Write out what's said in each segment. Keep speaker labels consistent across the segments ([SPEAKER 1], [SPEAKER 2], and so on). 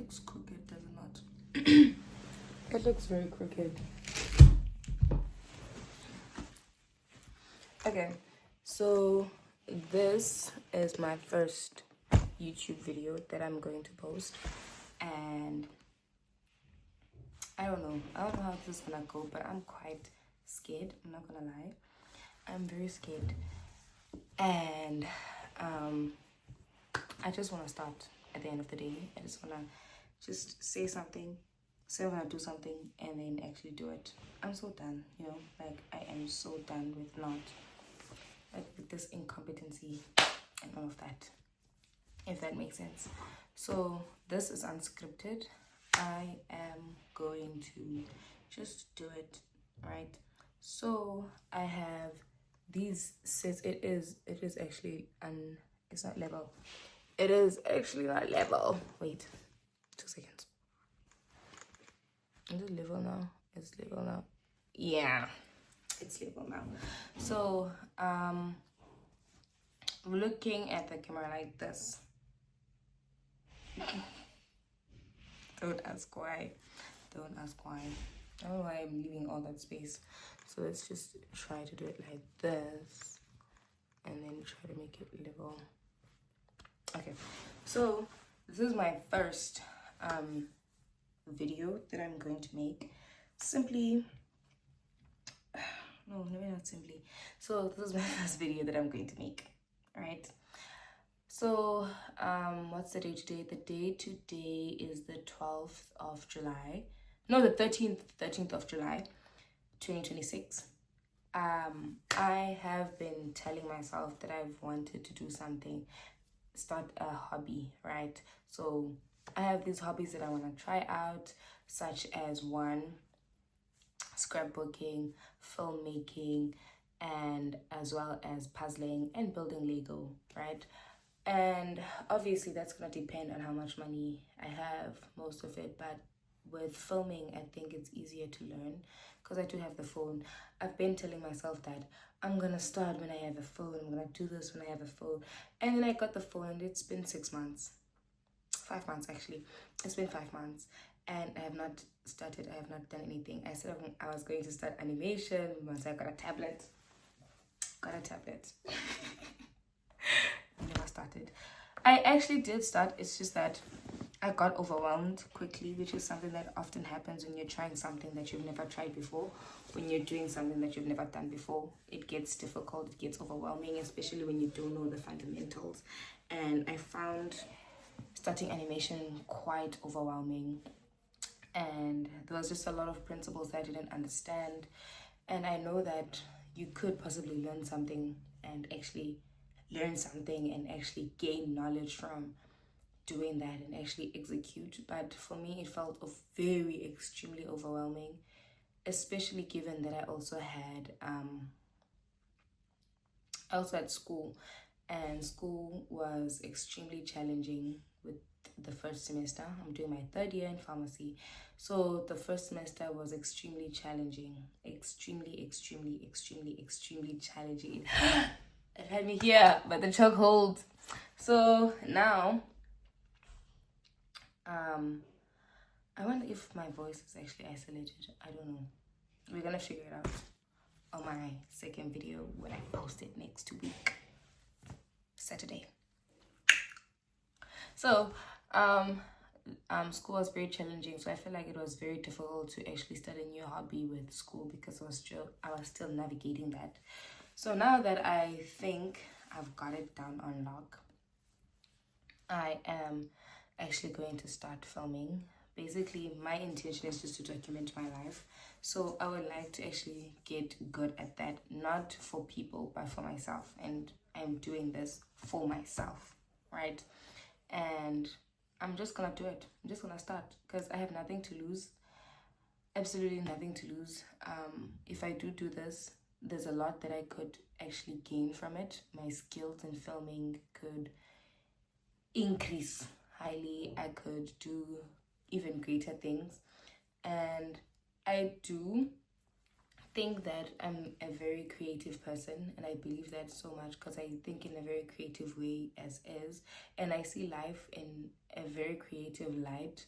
[SPEAKER 1] looks crooked, does it not? It looks very crooked. Okay, so this is my first YouTube video that I'm going to post, and I don't know how this is gonna go, but I'm quite scared. I'm not gonna lie, I'm very scared, and I just want to start. At the end of the day, I just want to say something, say I'm gonna do something, and then actually do it. I'm so done, like I am so done with with this incompetency and all of that, if that makes sense. So this is unscripted. I am going to just do it, right? So I have these sets. It is actually it's not level. It is actually not level. Wait, 2 seconds. Is it level now? It's level now. Yeah, it's level now. So looking at the camera like this. Don't ask why. Don't ask why. I don't know why I'm leaving all that space. So let's just try to do it like this, and then try to make it level. Okay, so this is my first video that I'm going to make. Simply, no, maybe not simply. So this is my first video that I'm going to make. All right. So what's the day today? The day today is the 12th of July. No, the 13th of July, 2026. I have been telling myself that I've wanted to do something, start a hobby, right? So I have these hobbies that I want to try out, such as one, scrapbooking, filmmaking, and as well as puzzling and building Lego, right? And obviously that's going to depend on how much money I have, most of it. But with filming, I think it's easier to learn because I do have the phone. I've been telling myself that I'm going to start when I have a phone. I'm going to do this when I have a phone. And then I got the phone, and it's been 6 months. 5 months, actually. It's been 5 months. And I have not started. I have not done anything. I said I was going to start animation once I got a tablet. Never started. I actually did start. It's just that I got overwhelmed quickly, which is something that often happens when you're trying something that you've never tried before. When you're doing something that you've never done before, it gets difficult, it gets overwhelming, especially when you don't know the fundamentals. And I found starting animation quite overwhelming, and there was just a lot of principles that I didn't understand. And I know that you could possibly learn something and actually gain knowledge from doing that and actually execute. But for me, it felt very extremely overwhelming, especially given that I also had school, and school was extremely challenging. With the first semester, I'm doing my 3rd year in pharmacy, so the first semester was extremely challenging, extremely challenging. It had me here, but the chokehold. So now, I wonder if my voice is actually isolated. I don't know. We're gonna figure it out on my second video when I post it next week, Saturday. So, school was very challenging. So I feel like it was very difficult to actually start a new hobby with school because I was still navigating that. So now that I think I've got it down on lock, I am actually going to start filming. Basically, my intention is just to document my life. So I would like to actually get good at that, not for people, but for myself. And I'm doing this for myself, right? And I'm just gonna do it. I'm just gonna start because I have nothing to lose. Absolutely nothing to lose. If I do this, there's a lot that I could actually gain from it. My skills in filming could increase highly. I could do even greater things. And I do think that I'm a very creative person, and I believe that so much because I think in a very creative way as is, and I see life in a very creative light.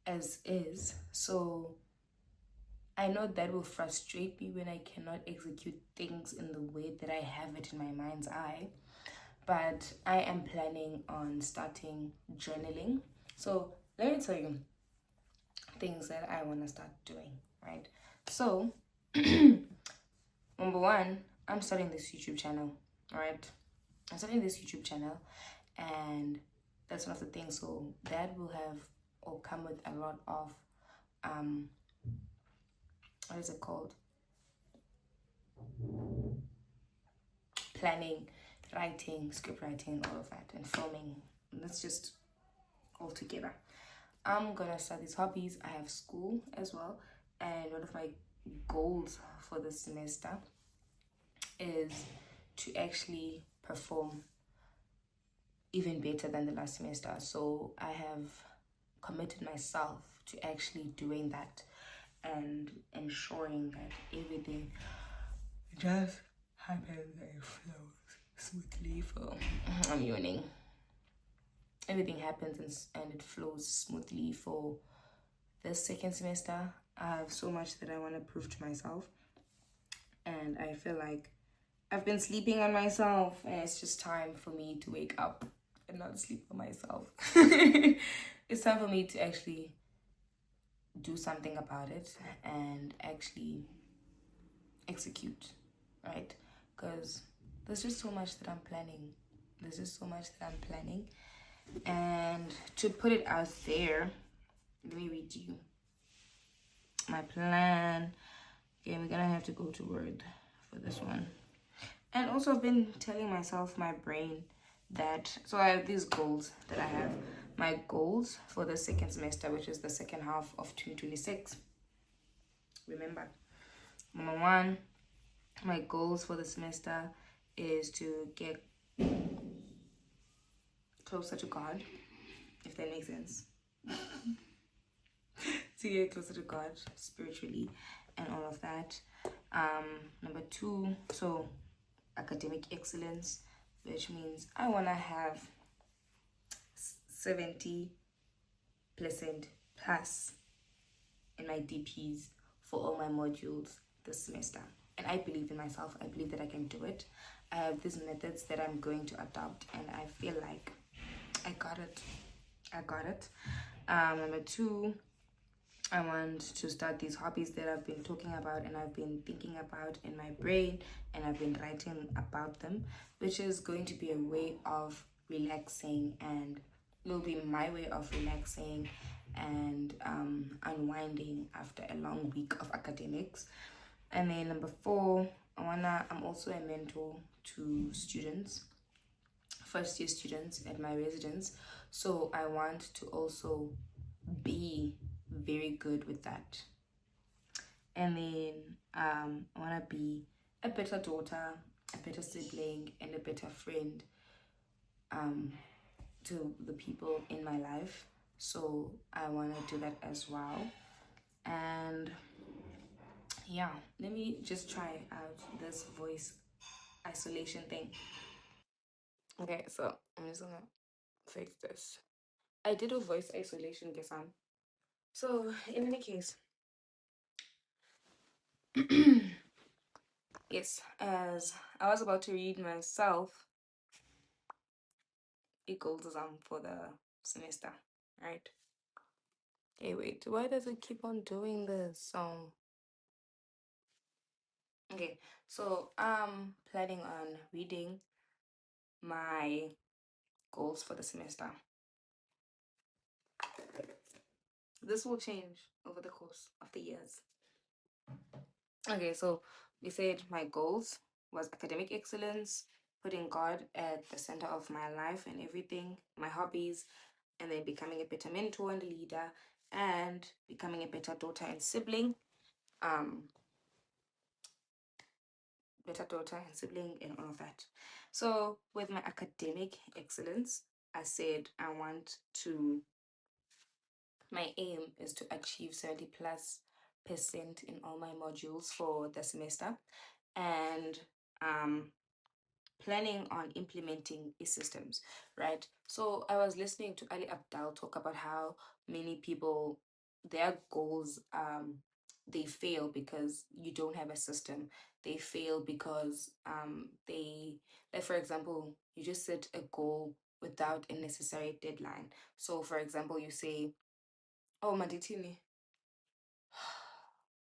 [SPEAKER 1] as is. So I know that will frustrate me when I cannot execute things in the way that I have it in my mind's eye. But I am planning on starting journaling. So let me tell you things that I want to start doing, right? So, number one, I'm starting this YouTube channel, right? I'm starting this YouTube channel, and that's one of the things. So that will have or come with a lot of um, what is it called? Planning, writing, script writing, all of that, and filming. That's just all together. I'm gonna start these hobbies. I have school as well, and one of my goals for this semester is to actually perform even better than the last semester. So I have committed myself to actually doing that and ensuring that everything just happens and flows smoothly for I'm yawning. Everything happens and it flows smoothly for this second semester. I have so much that I want to prove to myself, and I feel like I've been sleeping on myself, and it's just time for me to wake up and not sleep on myself. It's time for me to actually do something about it and actually execute, right? Because there's just so much that I'm planning. There's just so much that I'm planning. And to put it out there, let me read you my plan. Okay, we're gonna have to go to Word for this one. And also, I've been telling myself, my brain, that so I have these goals that I have. My goals for the second semester, which is the second half of 2026. Remember, number one, my goals for the semester is to get closer to God, if that makes sense. To get closer to God spiritually and all of that. Number two, so academic excellence, which means I want to have 70% plus in my DPs for all my modules this semester. And I believe in myself. I believe that I can do it. I have these methods that I'm going to adopt, and I feel like I got it. Number two, I want to start these hobbies that I've been talking about and I've been thinking about in my brain, and I've been writing about them, which is going to be a way of relaxing, and it will be my way of relaxing and unwinding after a long week of academics. And then number four, I'm also a mentor to students, first year students at my residence. So I want to also be very good with that. And then I want to be a better daughter, a better sibling, and a better friend to the people in my life. So I want to do that as well. And yeah, let me just try out this voice isolation thing. Okay, so I'm just gonna fix this. I did a voice isolation, guess on. So in any case, yes, as I was about to read myself equals for the semester, right? Okay, wait, why does it keep on doing this? Okay, so I'm planning on reading my goals for the semester. This will change over the course of the years. Okay, so we said my goals was academic excellence, putting God at the center of my life and everything, my hobbies, and then becoming a better mentor and leader, and becoming a better daughter and sibling, better daughter and sibling, and all of that. So with my academic excellence, I said I want to, my aim is to achieve 70+% in all my modules for the semester, and planning on implementing e-systems, right? So I was listening to Ali Abdal talk about how many people their goals, they fail because you don't have a system. They fail because they, like for example, you just set a goal without a necessary deadline. So for example, you say, oh Maditini,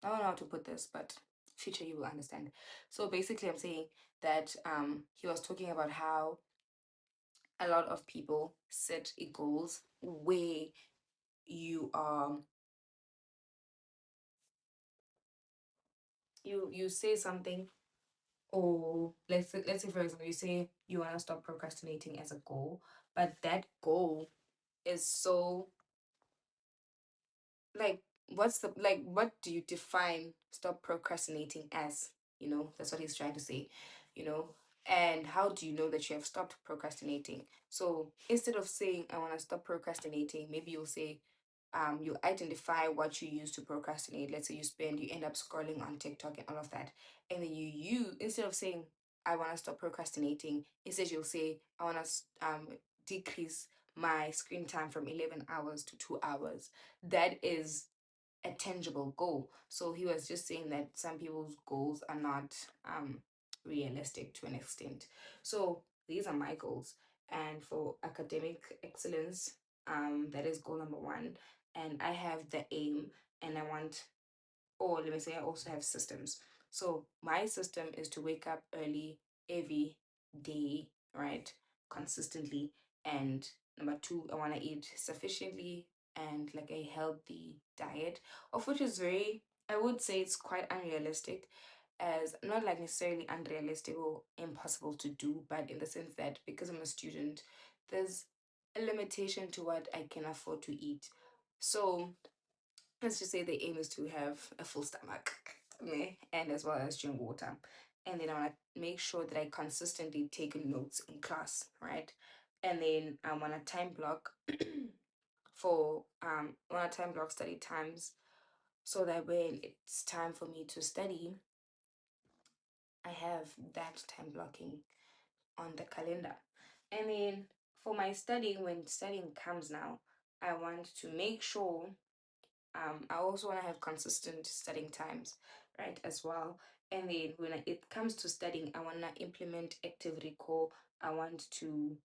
[SPEAKER 1] I don't know how to put this, but future you will understand. So basically I'm saying that he was talking about how a lot of people set goals where you you say something, or let's say for example you say you want to stop procrastinating as a goal, but that goal is so, like, what's the, like, what do you define stop procrastinating as? That's what he's trying to say, you know and how do you know that you have stopped procrastinating? So instead of saying I want to stop procrastinating, maybe you'll say, you identify what you use to procrastinate. Let's say you end up scrolling on TikTok and all of that, and then you use, instead of saying I want to stop procrastinating, instead you'll say I want to decrease my screen time from 11 hours to 2 hours. That is a tangible goal. So he was just saying that some people's goals are not realistic to an extent. So these are my goals. And for academic excellence, that is goal number one. And I have the aim, and I want, or let me say, I also have systems. So my system is to wake up early every day, right? Consistently. And number two, I want to eat sufficiently and like a healthy diet, of which is very, I would say it's quite unrealistic, as not like necessarily unrealistic or impossible to do, but in the sense that because I'm a student, there's a limitation to what I can afford to eat. So let's just say the aim is to have a full stomach, meh, and as well as drink water. And then I want to make sure that I consistently take notes in class, right? And then I want a time block for I want a time block study times, so that when it's time for me to study, I have that time blocking on the calendar. And then for my studying, when studying comes now, I want to make sure, I also want to have consistent studying times, right, as well. And then when it comes to studying, I want to implement active recall. I want to,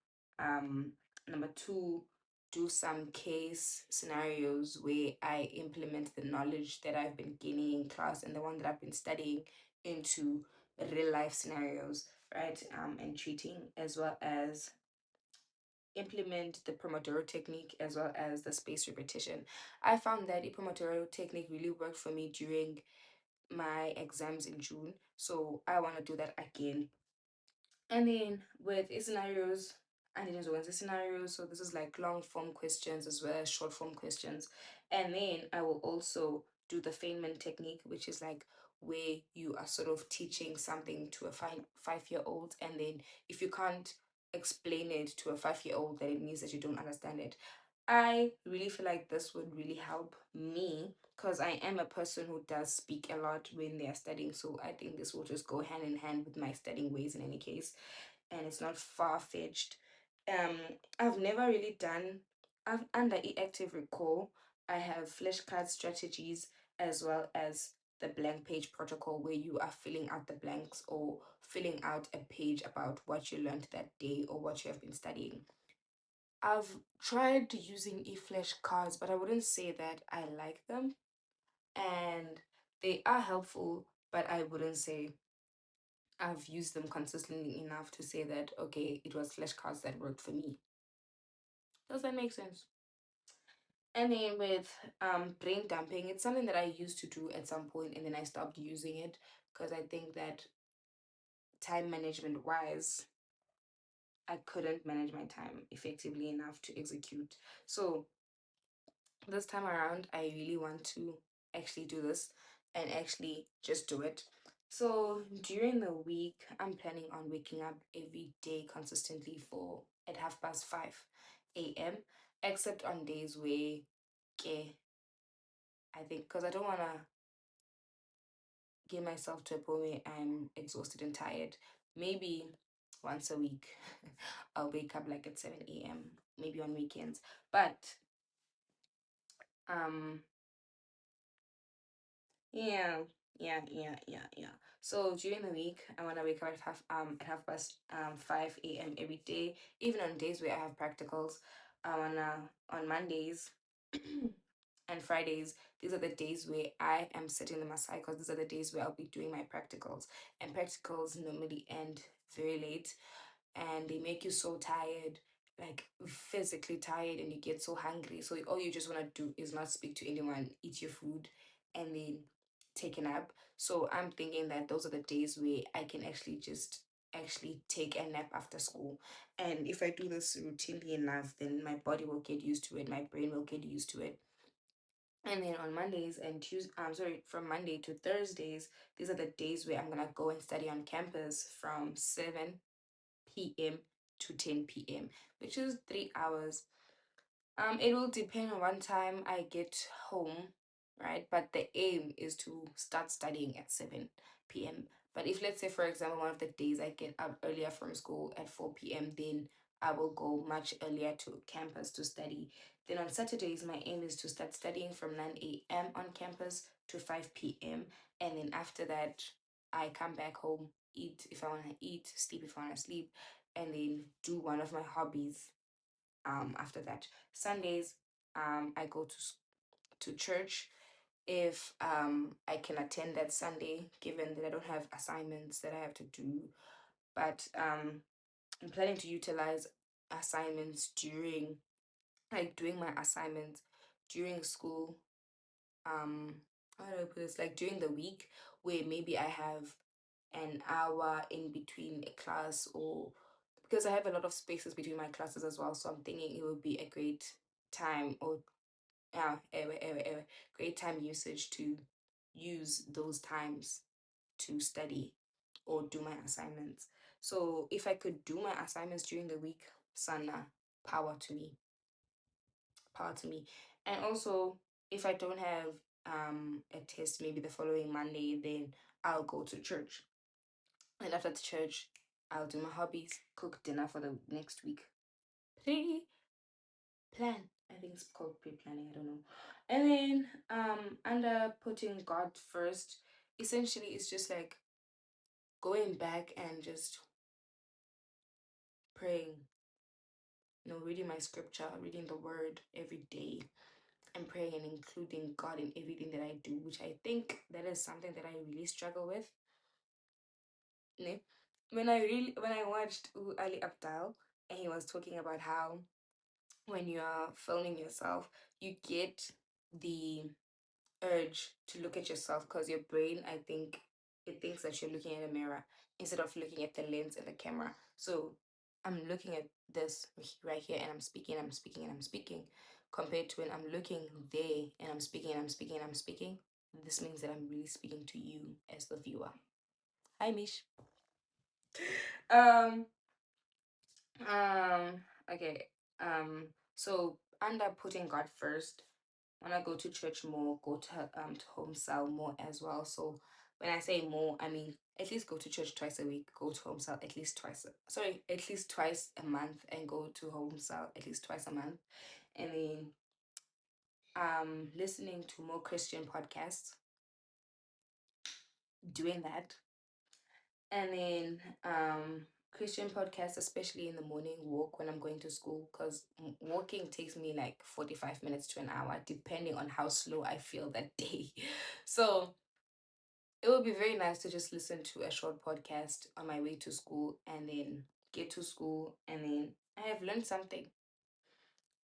[SPEAKER 1] number two, do some case scenarios where I implement the knowledge that I've been gaining in class and the one that I've been studying into real life scenarios, right, and treating, as well as implement the Pomodoro technique as well as the spaced repetition. I found that the Pomodoro technique really worked for me during my exams in June, so I want to do that again. And then with scenarios, I didn't do the scenarios, so this is like long form questions as well as short form questions. And then I will also do the Feynman technique, which is like where you are sort of teaching something to a 5-year old, and then if you can't explain it to a 5-year old, then it means that you don't understand it. I really feel like this would really help me because I am a person who does speak a lot when they are studying. So I think this will just go hand in hand with my studying ways in any case. And it's not far-fetched. Um, I've never really done, under active recall, I have flashcard strategies as well as the blank page protocol, where you are filling out the blanks or filling out a page about what you learned that day or what you have been studying. I've tried using e-flash cards, but I wouldn't say that I like them. And they are helpful, but I wouldn't say I've used them consistently enough to say that, okay, it was flashcards that worked for me. Does that make sense? And then with brain dumping, it's something that I used to do at some point and then I stopped using it because I think that time management wise, I couldn't manage my time effectively enough to execute. So this time around, I really want to actually do this and actually just do it. So during the week, I'm planning on waking up every day consistently for at 5:30 a.m., except on days where, okay, I think, because I don't want to get myself to a point where I'm exhausted and tired. Maybe once a week, I'll wake up like at 7 a.m., maybe on weekends. But Yeah, yeah. So during the week, I want to wake up at half past 5 a.m. every day, even on days where I have practicals. On Mondays and Fridays, these are the days where I am setting them aside because these are the days where I'll be doing my practicals. And practicals normally end very late and they make you so tired, like physically tired, and you get so hungry. So all you just want to do is not speak to anyone, eat your food, and then take a nap. So I'm thinking that those are the days where I can actually take a nap after school. And if I do this routinely enough, then my body will get used to it, my brain will get used to it. And then on Mondays and Tuesdays, I'm sorry, from Monday to Thursdays, these are the days where I'm gonna go and study on campus from 7 p.m. to 10 p.m., which is 3 hours. It will depend on what time I get home, right? But the aim is to start studying at 7 p.m. But if, let's say, for example, one of the days I get up earlier from school at 4 p.m., then I will go much earlier to campus to study. Then on Saturdays, my aim is to start studying from 9 a.m. on campus to 5 p.m. And then after that, I come back home, eat if I want to eat, sleep if I want to sleep, and then do one of my hobbies after that. Sundays, I go to church if I can attend that Sunday, given that I don't have assignments that I have to do. But I'm planning to utilize assignments during, like doing my assignments during school. How do I put this? Like during the week, where maybe I have an hour in between a class, or because I have a lot of spaces between my classes as well. So I'm thinking it would be a great time, or great time usage to use those times to study or do my assignments. So if I could do my assignments during the week, sana, power to me, power to me. And also, if I don't have a test maybe the following Monday, then I'll go to church. And after the church, I'll do my hobbies, cook dinner for the next week. Plan. I think it's called pre-planning, I don't know. And then under putting God first, essentially it's just like going back and just praying, reading my scripture, reading the word every day, and praying and including God in everything that I do, which I think that is something that I really struggle with. Ne? When I watched Ali Abdal, and he was talking about how when you are filming yourself, you get the urge to look at yourself because your brain, I think, it thinks that you're looking at a mirror instead of looking at the lens and the camera. So I'm looking at this right here and I'm speaking, I'm speaking, and I'm speaking, compared to when I'm looking there and I'm speaking, and I'm speaking, and I'm speaking. This means that I'm really speaking to you as the viewer. Hi, Mish. Um, okay. So under putting God first, when I go to church more, go to home cell more as well. So when I say more, I mean at least go to church twice a week, go to home cell at least at least twice a month, and go to home cell at least twice a month. And then listening to more Christian podcasts, doing that. And then Christian podcasts, especially in the morning walk when I'm going to school, because walking takes me like 45 minutes to an hour, depending on how slow I feel that day. So it would be very nice to just listen to a short podcast on my way to school, and then get to school, and then I have learned something.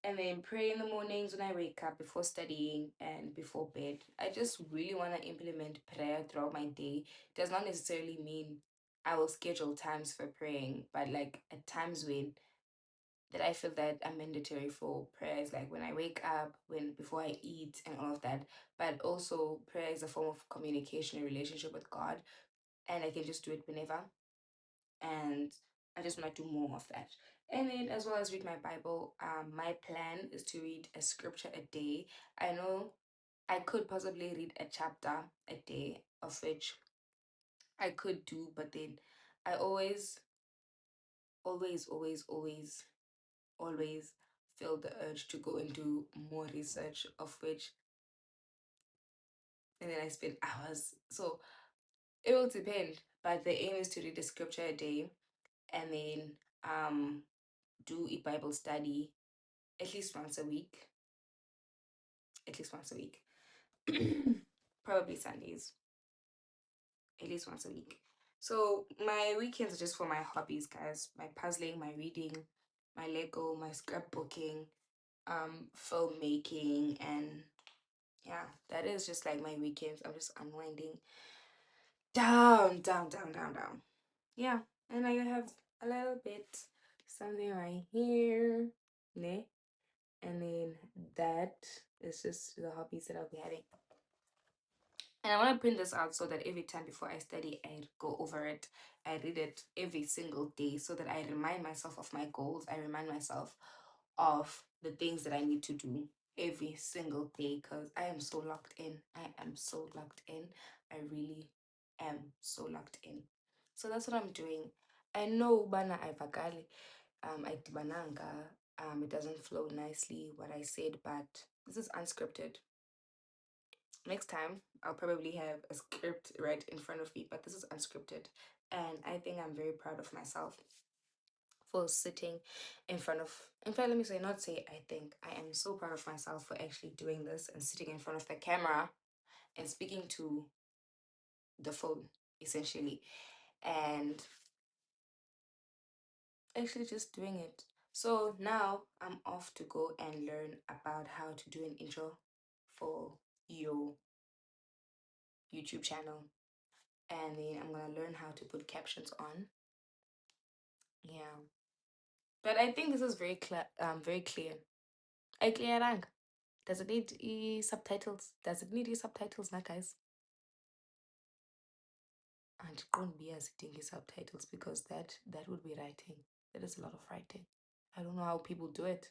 [SPEAKER 1] And then pray in the mornings when I wake up before studying and before bed. I just really want to implement prayer throughout my day. Does not necessarily mean I will schedule times for praying, but like at times when that I feel that are mandatory for prayers, like when I wake up, when before I eat, and all of that. But also prayer is a form of communication and relationship with God, and I can just do it whenever. And I just want to do more of that. And then as well as read my Bible, my plan is to read a scripture a day. I know I could possibly read a chapter a day, of which I could do, but then I always feel the urge to go and do more research, of which and then I spend hours. So it will depend, but the aim is to read a scripture a day, and then do a Bible study at least once a week. At least once a week. Probably Sundays. At least once a week. So my weekends are just for my hobbies, guys. My puzzling, my reading, my Lego, my scrapbooking, filmmaking, and yeah, that is just like my weekends. I'm just unwinding down, down, down, down, down. Yeah, and I have a little bit something right here, ne? And then that is just the hobbies that I'll be having. And I want to print this out so that every time before I study, I go over it. I read it every single day so that I remind myself of my goals. I remind myself of the things that I need to do every single day because I am so locked in. I am so locked in. I really am so locked in. So that's what I'm doing. I know bana ivakali I dibananga it doesn't flow nicely what I said, but this is unscripted. Next time I'll probably have a script right in front of me, but this is unscripted, and I think I'm very proud of myself for sitting in front of, in fact, let me say, not say, I think I am so proud of myself for actually doing this and sitting in front of the camera and speaking to the phone essentially, and actually just doing it. So now I'm off to go and learn about how to do an intro for your YouTube channel, and then I'm gonna learn how to put captions on. Yeah, but I think this is very clear. Very clear. I clear rank. Does it need subtitles? Does it need subtitles, now, guys? And it won't be as it subtitles because that would be writing. That is a lot of writing. I don't know how people do it.